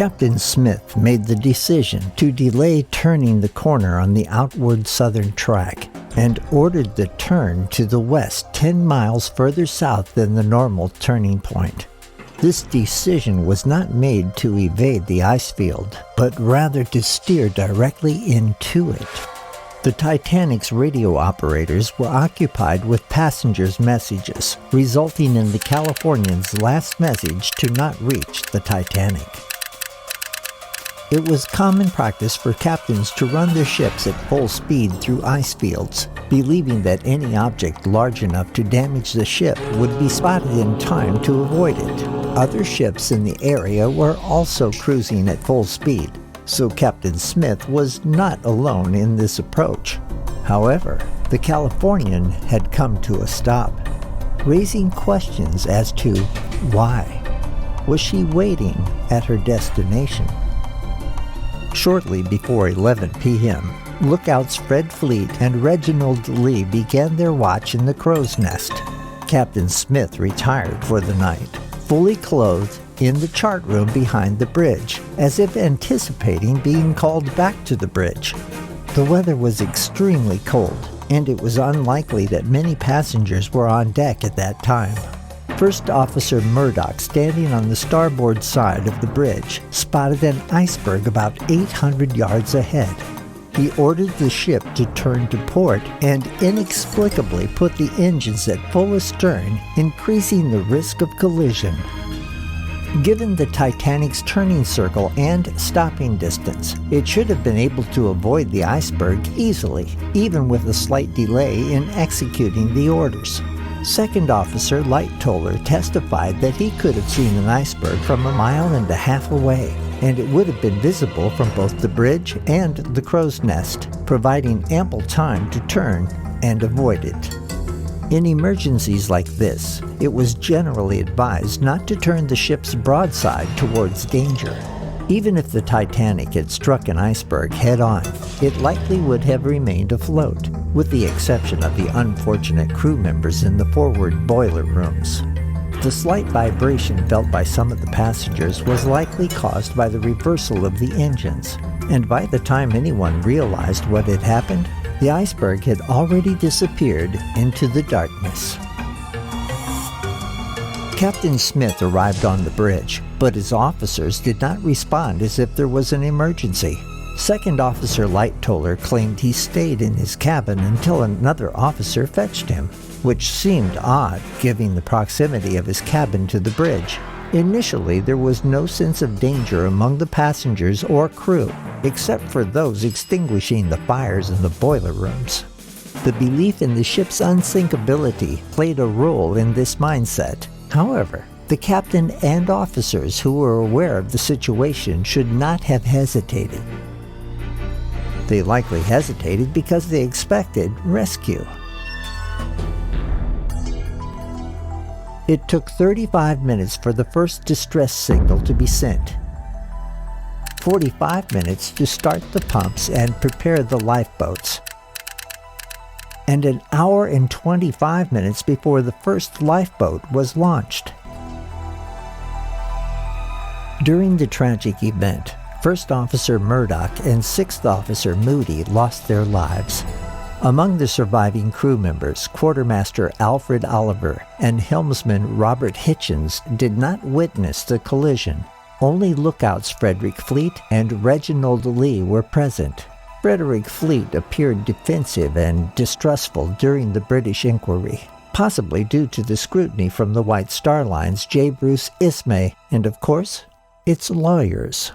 Captain Smith made the decision to delay turning the corner on the outward southern track and ordered the turn to the west 10 miles further south than the normal turning point. This decision was not made to evade the ice field, but rather to steer directly into it. The Titanic's radio operators were occupied with passengers' messages, resulting in the Californian's last message to not reach the Titanic. It was common practice for captains to run their ships at full speed through ice fields, believing that any object large enough to damage the ship would be spotted in time to avoid it. Other ships in the area were also cruising at full speed, so Captain Smith was not alone in this approach. However, the Californian had come to a stop, raising questions as to why. Was she waiting at her destination? Shortly before 11 p.m., lookouts Fred Fleet and Reginald Lee began their watch in the crow's nest. Captain Smith retired for the night, fully clothed, in the chart room behind the bridge, as if anticipating being called back to the bridge. The weather was extremely cold, and it was unlikely that many passengers were on deck at that time. First Officer Murdoch, standing on the starboard side of the bridge, spotted an iceberg about 800 yards ahead. He ordered the ship to turn to port and inexplicably put the engines at full astern, increasing the risk of collision. Given the Titanic's turning circle and stopping distance, it should have been able to avoid the iceberg easily, even with a slight delay in executing the orders. Second Officer Lightoller testified that he could have seen an iceberg from 1.5 miles away, and it would have been visible from both the bridge and the crow's nest, providing ample time to turn and avoid it. In emergencies like this, it was generally advised not to turn the ship's broadside towards danger. Even if the Titanic had struck an iceberg head-on, it likely would have remained afloat, with the exception of the unfortunate crew members in the forward boiler rooms. The slight vibration felt by some of the passengers was likely caused by the reversal of the engines, and by the time anyone realized what had happened, the iceberg had already disappeared into the darkness. Captain Smith arrived on the bridge, but his officers did not respond as if there was an emergency. Second Officer Lightoller claimed he stayed in his cabin until another officer fetched him, which seemed odd given the proximity of his cabin to the bridge. Initially, there was no sense of danger among the passengers or crew, except for those extinguishing the fires in the boiler rooms. The belief in the ship's unsinkability played a role in this mindset. However, the captain and officers who were aware of the situation should not have hesitated. They likely hesitated because they expected rescue. It took 35 minutes for the first distress signal to be sent, 45 minutes to start the pumps and prepare the lifeboats, and an hour and 25 minutes before the first lifeboat was launched. During the tragic event, First Officer Murdoch and Sixth Officer Moody lost their lives. Among the surviving crew members, Quartermaster Alfred Oliver and Helmsman Robert Hitchens did not witness the collision. Only lookouts Frederick Fleet and Reginald Lee were present. Frederick Fleet appeared defensive and distrustful during the British inquiry, possibly due to the scrutiny from the White Star Line's J. Bruce Ismay and, of course, its lawyers.